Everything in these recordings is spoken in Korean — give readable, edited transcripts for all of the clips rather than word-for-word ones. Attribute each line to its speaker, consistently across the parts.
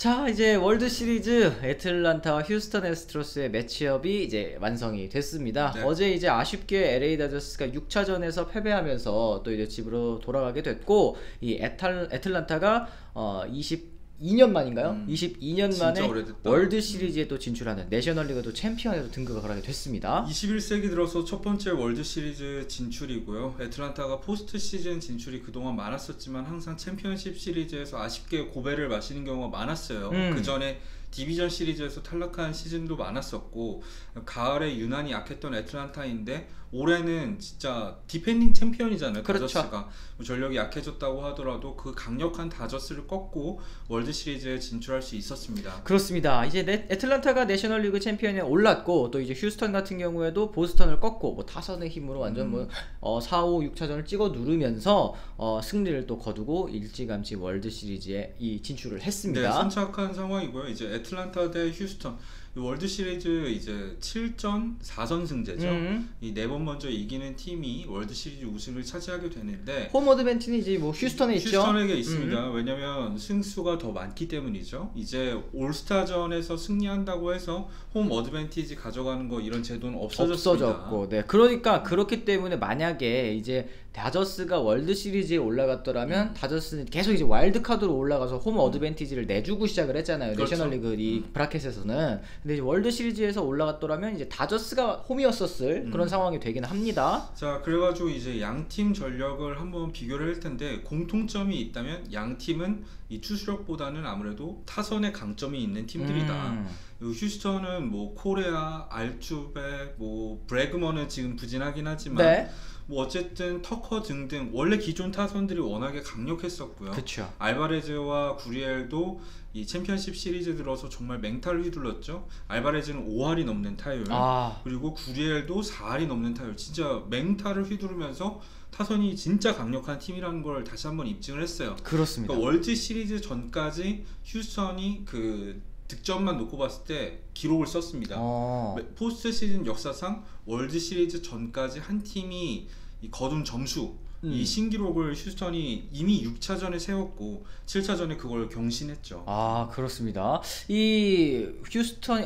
Speaker 1: 자, 이제 월드 시리즈 애틀란타와 휴스턴 애스트로스의 매치업이 이제 완성이 됐습니다.
Speaker 2: 네.
Speaker 1: 어제 이제 아쉽게 LA 다저스가 6차전에서 패배하면서 또 이제 집으로 돌아가게 됐고, 이 애틀란타가 22년 만인가요? 22년 만에
Speaker 2: 오래됐다.
Speaker 1: 월드 시리즈에 또 진출하는 내셔널리그도 챔피언에도 등극을 하게 됐습니다.
Speaker 2: 21세기 들어서 첫 번째 월드 시리즈 진출이고요. 애틀란타가 포스트 시즌 진출이 그동안 많았었지만 항상 챔피언십 시리즈에서 아쉽게 고배를 마시는 경우가 많았어요. 그 전에 디비전 시리즈에서 탈락한 시즌도 많았었고, 가을에 유난히 약했던 애틀란타인데 올해는 진짜 디펜딩 챔피언이잖아요.
Speaker 1: 그렇죠.
Speaker 2: 다저스가 전력이 약해졌다고 하더라도 그 강력한 다저스를 꺾고 월드 시리즈에 진출할 수 있었습니다.
Speaker 1: 그렇습니다. 이제 애틀란타가 내셔널리그 챔피언에 올랐고, 또 이제 휴스턴 같은 경우에도 보스턴을 꺾고 뭐 타선의 힘으로 완전 4, 5, 6차전을 찍어 누르면서 승리를 또 거두고 일찌감치 월드 시리즈에 진출을 했습니다.
Speaker 2: 네, 선착한 상황이고요. 이제 애틀란타 대 휴스턴, 월드 시리즈 이제 7전 4선승제죠. 이 4번 먼저 이기는 팀이 월드 시리즈 우승을 차지하게 되는데,
Speaker 1: 홈 어드밴티는 이제 뭐 휴스턴에 있죠.
Speaker 2: 휴스턴에게 있습니다. 왜냐면 승수가 더 많기 때문이죠. 이제 올스타전에서 승리한다고 해서 홈 어드밴티지 가져가는 거 이런 제도는
Speaker 1: 없어졌고, 네, 그러니까 그렇기 때문에 만약에 이제 다저스가 월드 시리즈에 올라갔더라면 다저스는 계속 이제 와일드 카드로 올라가서 홈 어드밴티지를 내주고 시작을 했잖아요.
Speaker 2: 그렇죠.
Speaker 1: 내셔널리그 이 브라켓에서는. 근데 이제 월드 시리즈에서 올라갔더라면 이제 다저스가 홈이었었을 그런 상황이 되긴 합니다.
Speaker 2: 자, 그래가지고 이제 양 팀 전력을 한번 비교를 할 텐데, 공통점이 있다면 양 팀은 이 투수력보다는 아무래도 타선에 강점이 있는 팀들이다. 휴스턴은 뭐 코레아, 알투베, 뭐 브래그먼은 지금 부진하긴 하지만,
Speaker 1: 네.
Speaker 2: 뭐 어쨌든 터커 등등 원래 기존 타선들이 워낙에 강력했었고요.
Speaker 1: 그쵸.
Speaker 2: 알바레즈와 구리엘도 이 챔피언십 시리즈 들어서 정말 맹타를 휘둘렀죠. 알바레즈는 5할이 넘는 타율, 그리고 구리엘도 4할이 넘는 타율, 진짜 맹타를 휘두르면서 타선이 진짜 강력한 팀이라는 걸 다시 한번 입증을 했어요.
Speaker 1: 그렇습니다.
Speaker 2: 그러니까 월드 시리즈 전까지 휴스턴이 그 득점만 놓고 봤을 때 기록을 썼습니다. 포스트 시즌 역사상 월드 시리즈 전까지 한 팀이 거둔 점수, 이 신기록을 휴스턴이 이미 6차전에 세웠고 7차전에 그걸 경신했죠.
Speaker 1: 그렇습니다. 이 휴스턴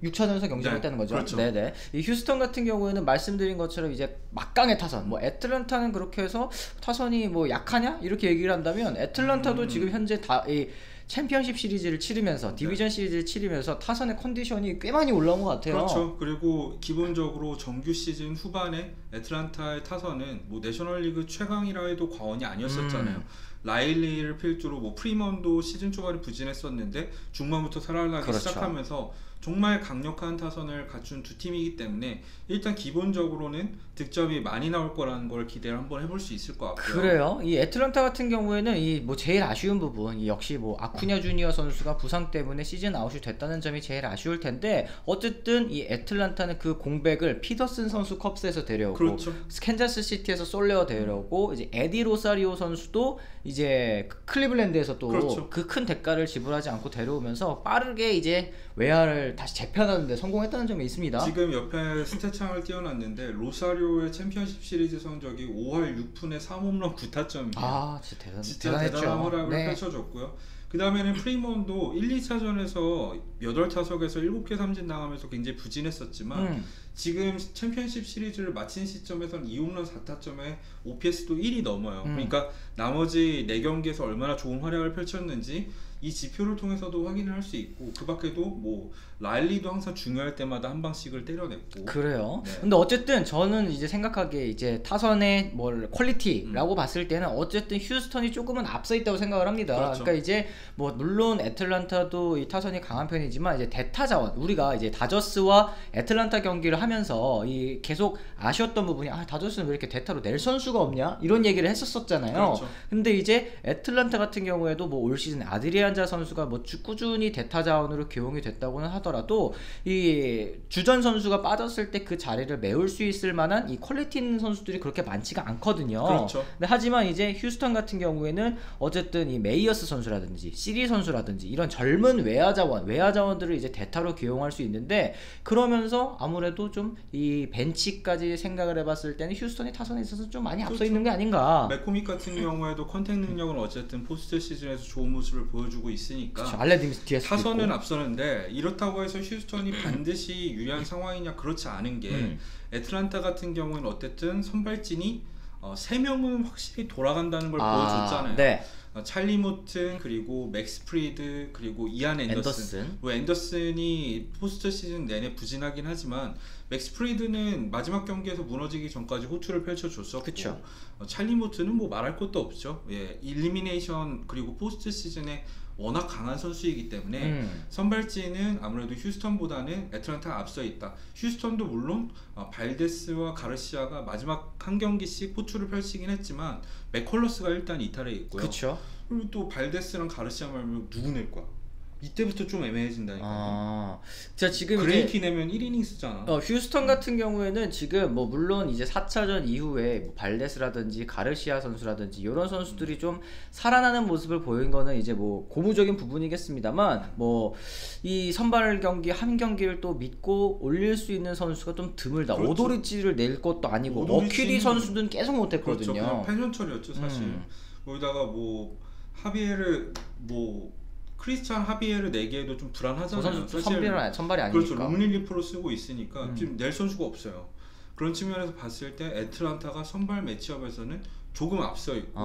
Speaker 1: 6차전에서 경쟁했다는 거죠.
Speaker 2: 그렇죠.
Speaker 1: 네네. 이 휴스턴 같은 경우에는 말씀드린 것처럼 이제 막강의 타선, 뭐 애틀란타는 그렇게 해서 타선이 뭐 약하냐 이렇게 얘기를 한다면, 애틀란타도 지금 현재 이 챔피언십 시리즈를 치르면서 디비전 시리즈를 치르면서 타선의 컨디션이 꽤 많이 올라온 것 같아요.
Speaker 2: 그렇죠. 그리고 기본적으로 정규 시즌 후반에 애틀란타의 타선은 뭐 내셔널리그 최강이라 해도 과언이 아니었었잖아요. 라일리를 필두로 뭐 프리먼도 시즌 초반에 부진했었는데 중반부터 살아나기 시작하면서 정말 강력한 타선을 갖춘 두 팀이기 때문에 일단 기본적으로는 득점이 많이 나올 거라는 걸 기대를 한번 해볼 수 있을 것 같고요.
Speaker 1: 그래요. 이 애틀란타 같은 경우에는 이 뭐 제일 아쉬운 부분, 역시 뭐 아쿠냐 주니어 선수가 부상 때문에 시즌 아웃이 됐다는 점이 제일 아쉬울 텐데, 어쨌든 이 애틀란타는 그 공백을 피더슨 선수 컵스에서 데려오고, 캔자스 시티에서 솔레어 데려오고, 이제 에디 로사리오 선수도 이제 클리블랜드에서 또 그 큰 대가를 지불하지 않고 데려오면서 빠르게 이제 외야를 다시 재편하는 데 성공했다는 점이 있습니다.
Speaker 2: 지금 옆에 스탯창을 띄워놨는데 로사리오의 챔피언십 시리즈 성적이 5할 6푼에 3홈런 9타점이에요.
Speaker 1: 진짜
Speaker 2: 대단한 활약을 펼쳐줬고요. 그 다음에는 프리먼도 1, 2차전에서 8타석에서 7개 삼진 당하면서 굉장히 부진했었지만 지금 챔피언십 시리즈를 마친 시점에서는 2홈런 4타점에 OPS도 1이 넘어요. 그러니까 나머지 4경기에서 얼마나 좋은 활약을 펼쳤는지 이 지표를 통해서도 확인을 할 수 있고, 그 밖에도 뭐 라일리도 항상 중요할 때마다 한 방씩을 때려냈고.
Speaker 1: 그래요. 근데 어쨌든 저는 이제 생각하기에 이제 타선의 퀄리티라고 봤을 때는 어쨌든 휴스턴이 조금은 앞서 있다고 생각을 합니다. 그러니까 이제 뭐 물론 애틀란타도 이 타선이 강한 편이지만, 이제 대타 자원, 우리가 이제 다저스와 애틀란타 경기를 하면서 이 계속 아쉬웠던 부분이, 다저스는 왜 이렇게 대타로 낼 선수가 없냐 이런 얘기를 했었잖아요. 근데 이제 애틀란타 같은 경우에도 뭐 올 시즌 아드리안자 선수가 뭐 꾸준히 대타 자원으로 기용이 됐다고는 하더라도, 이 주전 선수가 빠졌을 때 그 자리를 메울 수 있을 만한 이 퀄리티 있는 선수들이 그렇게 많지가 않거든요. 근데 하지만 이제 휴스턴 같은 경우에는 어쨌든 이 메이어스 선수라든지 시리 선수라든지 이런 젊은 외야 자원들을 이제 대타로 기용할 수 있는데, 그러면서 아무래도 좀 이 벤치까지 생각을 해봤을 때는 휴스턴이 타선에 있어서 좀 많이 앞서 있는 게 아닌가.
Speaker 2: 맥코믹 같은 경우에도 컨택 능력은 어쨌든 포스트 시즌에서 좋은 모습을 보여주고 주고 있으니까
Speaker 1: 그쵸. 알레 뒤에서
Speaker 2: 타선은 앞서는데 이렇다고 해서 휴스턴이 반드시 유리한 상황이냐 그렇지 않은 게 애틀란타 같은 경우는 어쨌든 선발진이 3명은 확실히 돌아간다는 걸 보여줬잖아요.
Speaker 1: 네.
Speaker 2: 찰리 모튼 그리고 맥스 프리드 그리고 이안 앤더슨. 뭐 앤더슨이 포스트 시즌 내내 부진하긴 하지만 맥스 프리드는 마지막 경기에서 무너지기 전까지 호투를 펼쳐줬었고 찰리 모튼은 뭐 말할 것도 없죠. 예, 일리미네이션 그리고 포스트 시즌에 워낙 강한 선수이기 때문에 선발진은 아무래도 휴스턴보다는 애틀란타가 앞서 있다. 휴스턴도 물론 발데스와 가르시아가 마지막 한 경기씩 호투를 펼치긴 했지만 맥컬러스가 일단 이탈해 있고요.
Speaker 1: 그쵸.
Speaker 2: 그리고 또 발데스랑 가르시아 말면 누구 낼 거야? 이때부터 좀 애매해진다니까요.
Speaker 1: 자, 지금
Speaker 2: 그레이티 내면 1이닝스잖아.
Speaker 1: 휴스턴 같은 경우에는 지금 뭐 물론 이제 4차전 이후에 뭐 발데스라든지 가르시아 선수라든지 이런 선수들이 좀 살아나는 모습을 보인 거는 이제 뭐 고무적인 부분이겠습니다만 뭐 이 선발 경기 한 경기를 또 믿고 올릴 수 있는 선수가 좀 드물다.
Speaker 2: 그렇죠.
Speaker 1: 오도리치를 낼 것도 아니고 어큐리 선수는 계속 못했거든요.
Speaker 2: 그렇죠. 그냥 펜션철이었죠 사실. 거기다가 뭐 하비에르 크리스찬 하비에르 내기에도 좀 불안하잖아요.
Speaker 1: 선발이 아니니까.
Speaker 2: 그렇죠. 롱릴리프로 쓰고 있으니까 지금 낼 선수가 없어요. 그런 측면에서 봤을 때 애틀란타가 선발 매치업에서는 조금 앞서 있고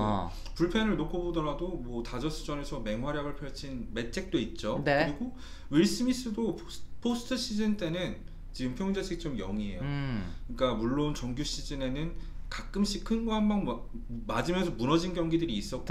Speaker 2: 불펜을 놓고 보더라도 뭐 다저스전에서 맹활약을 펼친 맷잭도 있죠.
Speaker 1: 네.
Speaker 2: 그리고 윌 스미스도 포스트 시즌 때는 지금 평균 자책점 0이에요. 그러니까 물론 정규 시즌에는 가끔씩 큰 거 한 방 맞으면서 무너진 경기들이 있었고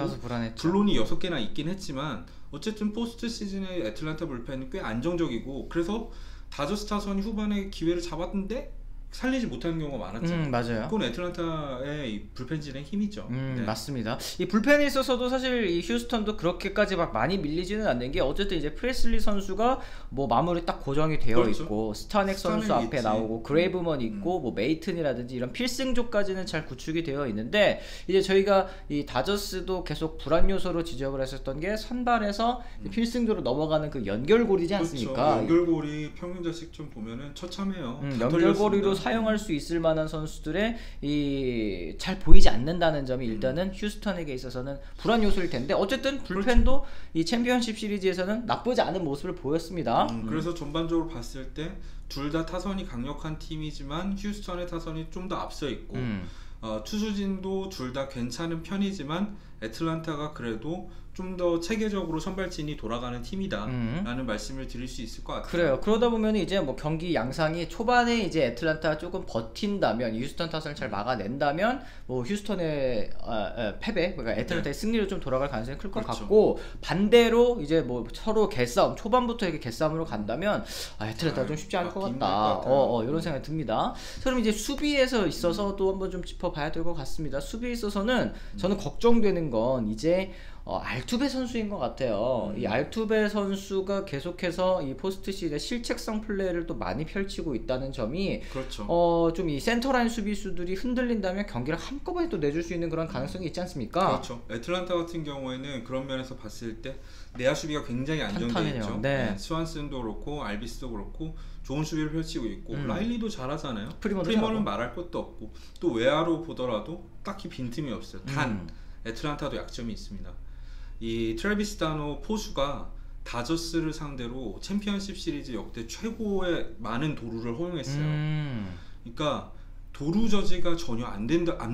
Speaker 2: 블론이 6개나 있긴 했지만 어쨌든 포스트 시즌에 애틀란타 불펜은 꽤 안정적이고 그래서 다저스 타선이 후반에 기회를 잡았는데 살리지 못하는 경우가 많았잖아요.
Speaker 1: 맞아요.
Speaker 2: 그건 애틀란타의 이 불펜진의 힘이죠. 네.
Speaker 1: 맞습니다. 이 불펜에 있어서도 사실 이 휴스턴도 그렇게까지 막 많이 밀리지는 않는 게 어쨌든 이제 프레슬리 선수가 뭐 마무리 딱 고정이 되어
Speaker 2: 그렇죠.
Speaker 1: 있고 스타넥 선수 앞에 나오고 그레이브먼 있고 뭐 메이튼이라든지 이런 필승조까지는 잘 구축이 되어 있는데 이제 저희가 이 다저스도 계속 불안 요소로 지적을 했었던 게 선발에서 필승조로 넘어가는 그 연결고리지 않습니까?
Speaker 2: 그렇죠. 연결고리 평균 자책점 보면은 처참해요.
Speaker 1: 연결고리로 사용할 수 있을 만한 선수들의 이 잘 보이지 않는다는 점이 일단은 휴스턴에게 있어서는 불안 요소일 텐데 어쨌든 불펜도 이 챔피언십 시리즈에서는 나쁘지 않은 모습을 보였습니다.
Speaker 2: 그래서 전반적으로 봤을 때 둘 다 타선이 강력한 팀이지만 휴스턴의 타선이 좀 더 앞서 있고 투수진도 둘 다 괜찮은 편이지만 애틀란타가 그래도 좀 더 체계적으로 선발진이 돌아가는 팀이다 라는 말씀을 드릴 수 있을 것 같아요.
Speaker 1: 그래요. 그러다 보면 이제 뭐 경기 양상이 초반에 이제 애틀란타가 조금 버틴다면 휴스턴 타선을 잘 막아낸다면 뭐 휴스턴의 패배 그러니까 애틀란타의 승리로 좀 돌아갈 가능성이 클 것 같고 반대로 이제 뭐 서로 개싸움 초반부터 이렇게 개싸움으로 간다면 애틀란타가 좀 쉽지 않을 것 같다. 이런 생각이 듭니다. 그럼 이제 수비에서 있어서도 한번 좀 짚어봐야 될 것 같습니다. 수비에 있어서는 저는 걱정되는 건 이제 알투베 선수인 것 같아요. 이 알투베 선수가 계속해서 이 포스트 시즌에 실책성 플레이를 또 많이 펼치고 있다는 점이
Speaker 2: 그렇죠.
Speaker 1: 좀 이 센터라인 수비수들이 흔들린다면 경기를 한꺼번에 또 내줄 수 있는 그런 가능성이 있지 않습니까?
Speaker 2: 그렇죠. 애틀란타 같은 경우에는 그런 면에서 봤을 때 내야 수비가 굉장히 안정되어 있죠.
Speaker 1: 네.
Speaker 2: 스완슨도 그렇고 알비스도 그렇고 좋은 수비를 펼치고 있고 라일리도 잘하잖아요.
Speaker 1: 프리먼은
Speaker 2: 잘하고. 말할 것도 없고 또 외야로 보더라도 딱히 빈틈이 없어요. 단 애틀란타도 약점이 있습니다. 이 트래비스 다노 포수가 다저스를 상대로 챔피언십 시리즈 역대 최고의 많은 도루를 허용했어요. 그러니까 도루 저지가 전혀 안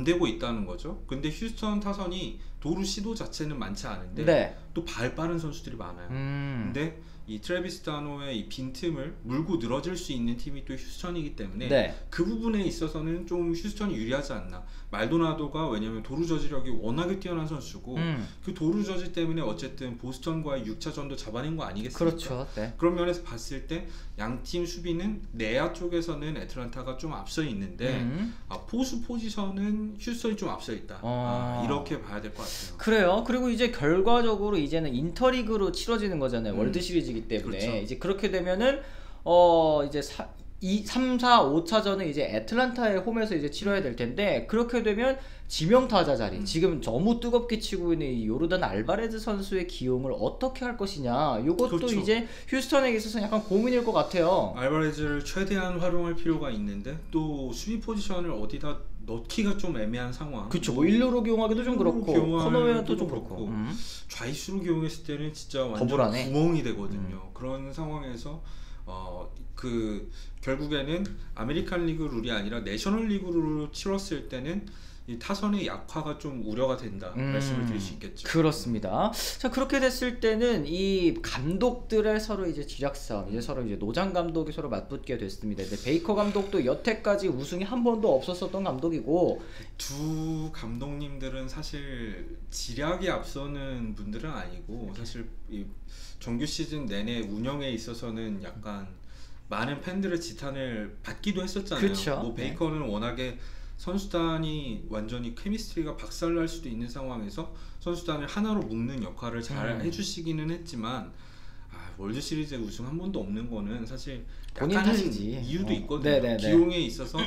Speaker 2: 되고 있다는 거죠. 근데 휴스턴 타선이 도루 시도 자체는 많지 않은데 또 발 빠른 선수들이 많아요. 근데 이 트래비스 다노의 이 빈틈을 물고 늘어질 수 있는 팀이 또 휴스턴이기 때문에 그 부분에 있어서는 좀 휴스턴이 유리하지 않나. 말도나도가 왜냐면 도루 저지력이 워낙에 뛰어난 선수고 그 도루 저지 때문에 어쨌든 보스턴과의 6차전도 잡아낸 거 아니겠습니까?
Speaker 1: 그렇죠.
Speaker 2: 그런 면에서 봤을 때 양팀 수비는 내야 쪽에서는 애틀란타가 좀 앞서 있는데 포수 포지션은 휴스턴이 좀 앞서 있다. 이렇게 봐야 될 것 같아요.
Speaker 1: 그래요. 그리고 이제 결과적으로 이제는 인터리그로 치러지는 거잖아요. 월드 시리즈이기 때문에
Speaker 2: 그렇죠.
Speaker 1: 이제 그렇게 되면은 이제 3, 4, 5차전은 이제 애틀란타의 홈에서 이제 치러야 될 텐데 그렇게 되면 지명타자 자리 지금 너무 뜨겁게 치고 있는 이 요르단 알바레즈 선수의 기용을 어떻게 할 것이냐 요것도 이제 휴스턴에게 있어서는 약간 고민일 것 같아요.
Speaker 2: 알바레즈를 최대한 활용할 필요가 있는데 또 수비 포지션을 어디다 넣기가 좀 애매한 상황.
Speaker 1: 그쵸. 뭐 1루로 기용하기도 좀 그렇고 코너웨어도 좀 그렇고
Speaker 2: 좌익수로 기용했을 때는 진짜 완전
Speaker 1: 거부라네.
Speaker 2: 구멍이 되거든요. 그런 상황에서 그 결국에는 아메리칸 리그 룰이 아니라 내셔널 리그 룰로 치렀을 때는 이 타선의 약화가 좀 우려가 된다 말씀을 드릴 수 있겠죠.
Speaker 1: 그렇습니다. 자, 그렇게 됐을 때는 이 감독들의 서로 이제 지략 싸움, 이제 서로 이제 노장 감독이 서로 맞붙게 됐습니다. 근데 베이커 감독도 여태까지 우승이 한 번도 없었었던 감독이고,
Speaker 2: 두 감독님들은 사실 지략이 앞서는 분들은 아니고 사실 이 정규 시즌 내내 운영에 있어서는 약간 많은 팬들의 지탄을 받기도 했었잖아요.
Speaker 1: 그쵸.
Speaker 2: 뭐 베이커는 워낙에 선수단이 완전히 케미스트리가 박살날 수도 있는 상황에서 선수단을 하나로 묶는 역할을 잘 해주시기는 했지만 월드 시리즈 우승 한 번도 없는 거는 사실
Speaker 1: 본인 탓이지.
Speaker 2: 이유도 있거든요.
Speaker 1: 네네네.
Speaker 2: 기용에 있어서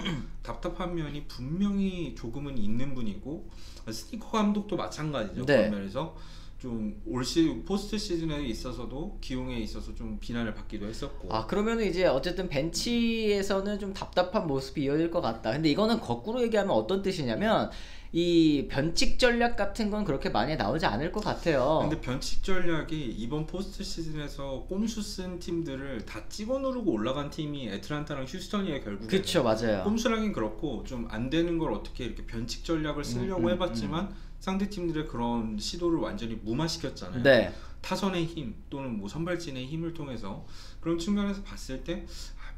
Speaker 2: 답답한 면이 분명히 조금은 있는 분이고 스니커 감독도 마찬가지죠.
Speaker 1: 네.
Speaker 2: 그런 면에서 좀 올 포스트 시즌에 있어서도 기용에 있어서 좀 비난을 받기도 했었고.
Speaker 1: 그러면 이제 어쨌든 벤치에서는 좀 답답한 모습이 이어질 것 같다. 근데 이거는 거꾸로 얘기하면 어떤 뜻이냐면 이 변칙 전략 같은 건 그렇게 많이 나오지 않을 것 같아요.
Speaker 2: 근데 변칙 전략이 이번 포스트 시즌에서 꼼수 쓴 팀들을 다 찍어 누르고 올라간 팀이 애틀란타랑 휴스턴이에요, 결국에.
Speaker 1: 그쵸, 맞아요.
Speaker 2: 꼼수라긴 그렇고 좀 안 되는 걸 어떻게 이렇게 변칙 전략을 쓰려고 해봤지만 상대 팀들의 그런 시도를 완전히 무마시켰잖아요.
Speaker 1: 네.
Speaker 2: 타선의 힘 또는 뭐 선발진의 힘을 통해서 그런 측면에서 봤을 때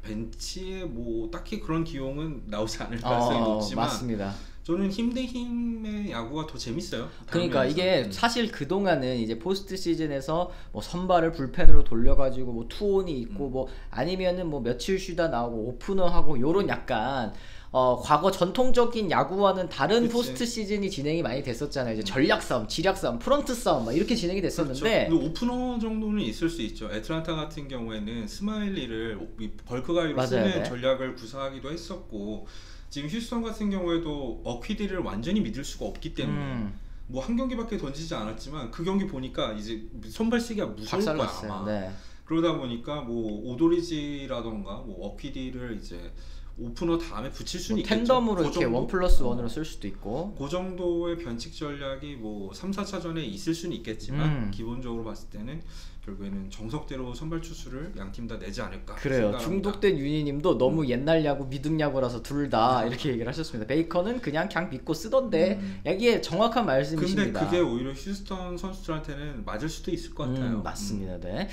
Speaker 2: 벤치에 뭐 딱히 그런 기용은 나오지 않을 가능성이 높지만
Speaker 1: 맞습니다.
Speaker 2: 저는 힘 대 힘의 야구가 더 재밌어요.
Speaker 1: 그러니까 이게 사실 그동안은 이제 포스트 시즌에서 뭐 선발을 불펜으로 돌려가지고 뭐 투혼이 있고 뭐 아니면은 뭐 며칠 쉬다 나오고 오프너하고 요런 약간 과거 전통적인 야구와는 다른
Speaker 2: 그치.
Speaker 1: 포스트 시즌이 진행이 많이 됐었잖아요. 이제 전략 싸움, 지략 싸움, 프런트 싸움 막 이렇게 진행이 됐었는데
Speaker 2: 그렇죠. 오프너 정도는 있을 수 있죠. 애틀란타 같은 경우에는 스마일리를 벌크 가이로 쓰는 전략을 구사하기도 했었고 지금 휴스턴 같은 경우에도 어퀴디를 완전히 믿을 수가 없기 때문에 뭐 한 경기밖에 던지지 않았지만 그 경기 보니까 이제 선발 쓰기가 무서울 거야 아마.
Speaker 1: 네.
Speaker 2: 그러다 보니까 뭐 오도리지라던가 뭐 어퀴디를 이제 오프너 다음에 붙일 수는 있겠죠.
Speaker 1: 텐덤으로 이렇게 1+1으로 쓸 수도 있고
Speaker 2: 그 정도의 변칙 전략이 뭐 3, 4차전에 있을 수는 있겠지만 기본적으로 봤을 때는 결국에는 정석대로 선발 투수를 양 팀 다 내지 않을까.
Speaker 1: 그래요. 생각합니다. 중독된 윤희님도 너무 옛날 야구 미국 야구라서 둘 다 이렇게 얘기를 하셨습니다. 베이커는 그냥 믿고 쓰던데 이게 정확한 말씀이십니다.
Speaker 2: 근데 그게 오히려 휴스턴 선수들한테는 맞을 수도 있을 것 같아요.
Speaker 1: 맞습니다. 네.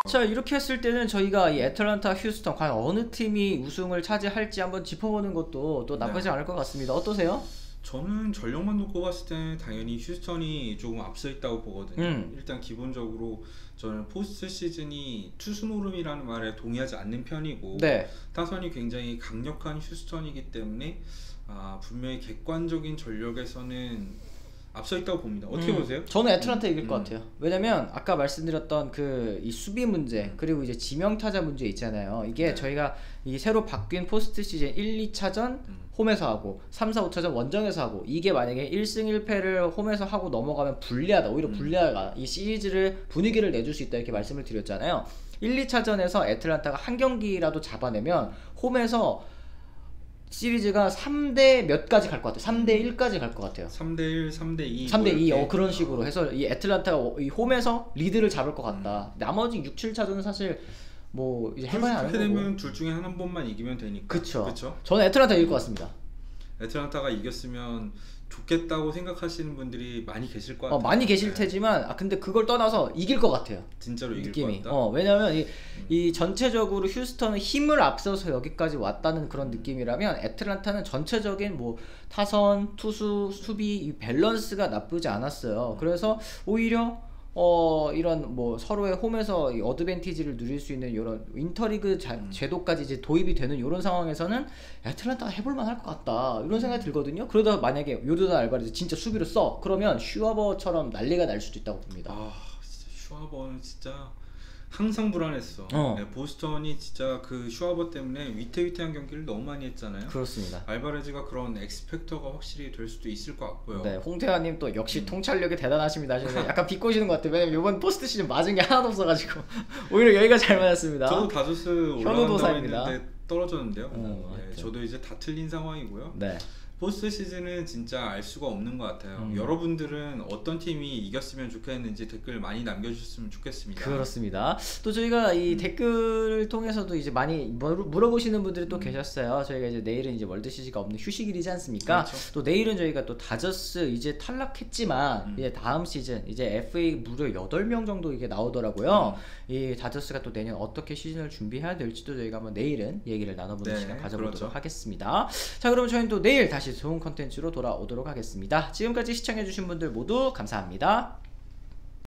Speaker 1: 자, 이렇게 했을 때는 저희가 이 애틀란타, 휴스턴 과연 어느 팀이 우승을 차지할지 한번 짚어보는 것도 또 나쁘지 않을 것 같습니다. 어떠세요?
Speaker 2: 저는 전력만 놓고 봤을 때는 당연히 휴스턴이 조금 앞서 있다고 보거든요. 일단 기본적으로 저는 포스트 시즌이 투수 노름이라는 말에 동의하지 않는 편이고 타선이 굉장히 강력한 휴스턴이기 때문에 분명히 객관적인 전력에서는 앞서 있다고 봅니다. 어떻게 보세요?
Speaker 1: 저는 애틀란타 이길 것 같아요. 왜냐면 아까 말씀드렸던 그 이 수비 문제 그리고 이제 지명 타자 문제 있잖아요. 이게 저희가 이 새로 바뀐 포스트 시즌 1, 2차전 홈에서 하고 3, 4, 5차전 원정에서 하고 이게 만약에 1승 1패를 홈에서 하고 넘어가면 불리하다. 오히려 불리하다. 이 시리즈를 분위기를 내줄 수 있다 이렇게 말씀을 드렸잖아요. 1, 2차전에서 애틀란타가 한 경기라도 잡아내면 홈에서 시리즈가 3대 몇까지 갈 것 같아요. 3대 1까지 갈 것 같아요.
Speaker 2: 3대 1, 3대 2.
Speaker 1: 3대 2 그런 식으로 해서 이 애틀란타가 이 홈에서 리드를 잡을 것 같다. 나머지 6, 7차전은 사실 뭐 이제 해봐야 하는
Speaker 2: 거고. 그렇게 되면
Speaker 1: 거고.
Speaker 2: 둘 중에 한 번만 이기면 되니까.
Speaker 1: 그쵸. 저는 애틀란타 이길 것 같습니다.
Speaker 2: 애틀란타가 이겼으면 좋겠다고 생각하시는 분들이 많이 계실 것 같아요.
Speaker 1: 많이 계실 테지만 근데 그걸 떠나서 이길 것 같아요.
Speaker 2: 진짜로 이길
Speaker 1: 느낌이.
Speaker 2: 것 같다.
Speaker 1: 왜냐면 이 전체적으로 휴스턴은 힘을 앞서서 여기까지 왔다는 그런 느낌이라면 애틀란타는 전체적인 뭐 타선, 투수, 수비 이 밸런스가 나쁘지 않았어요. 그래서 오히려 이런 뭐 서로의 홈에서 이 어드밴티지를 누릴 수 있는 이런 인터리그 제도까지 이제 도입이 되는 이런 상황에서는 애틀란타가 해볼만 할 것 같다 이런 생각이 들거든요. 그러다 만약에 요르단 알바레즈 진짜 수비로 써 그러면 슈와버처럼 난리가 날 수도 있다고 봅니다.
Speaker 2: 진짜 슈와버는 진짜 항상 불안했어. 네, 보스턴이 진짜 그 슈와버 때문에 위태위태한 경기를 너무 많이 했잖아요.
Speaker 1: 그렇습니다.
Speaker 2: 알바레즈가 그런 엑스팩터가 확실히 될 수도 있을 것 같고요.
Speaker 1: 네, 홍태환님 또 역시 통찰력이 대단하십니다 하시는데 약간 비꼬시는 것 같아요. 왜냐면 이번 포스트 시즌 맞은 게 하나도 없어가지고 오히려 여기가 잘 맞았습니다.
Speaker 2: 저도 다저스 올라간다고 했는데 떨어졌는데요.
Speaker 1: 하여튼.
Speaker 2: 저도 이제 다 틀린 상황이고요.
Speaker 1: 네.
Speaker 2: 포스트 시즌은 진짜 알 수가 없는 것 같아요. 여러분들은 어떤 팀이 이겼으면 좋겠는지 댓글 많이 남겨주셨으면 좋겠습니다.
Speaker 1: 그렇습니다. 또 저희가 이 댓글을 통해서도 이제 많이 물어보시는 분들이 또 계셨어요. 저희가 이제 내일은 이제 월드 시리즈가 없는 휴식일이지 않습니까?
Speaker 2: 그렇죠.
Speaker 1: 또 내일은 저희가 또 다저스 이제 탈락했지만 이제 다음 시즌 이제 FA 무려 8명 정도 이게 나오더라고요. 이 다저스가 또 내년 어떻게 시즌을 준비해야 될지도 저희가 한번 내일은 얘기를 나눠보는 시간 가져보도록
Speaker 2: 그렇죠.
Speaker 1: 하겠습니다. 자, 그러면 저희는 또 내일 다시 좋은 컨텐츠로 돌아오도록 하겠습니다. 지금까지 시청해주신 분들 모두 감사합니다.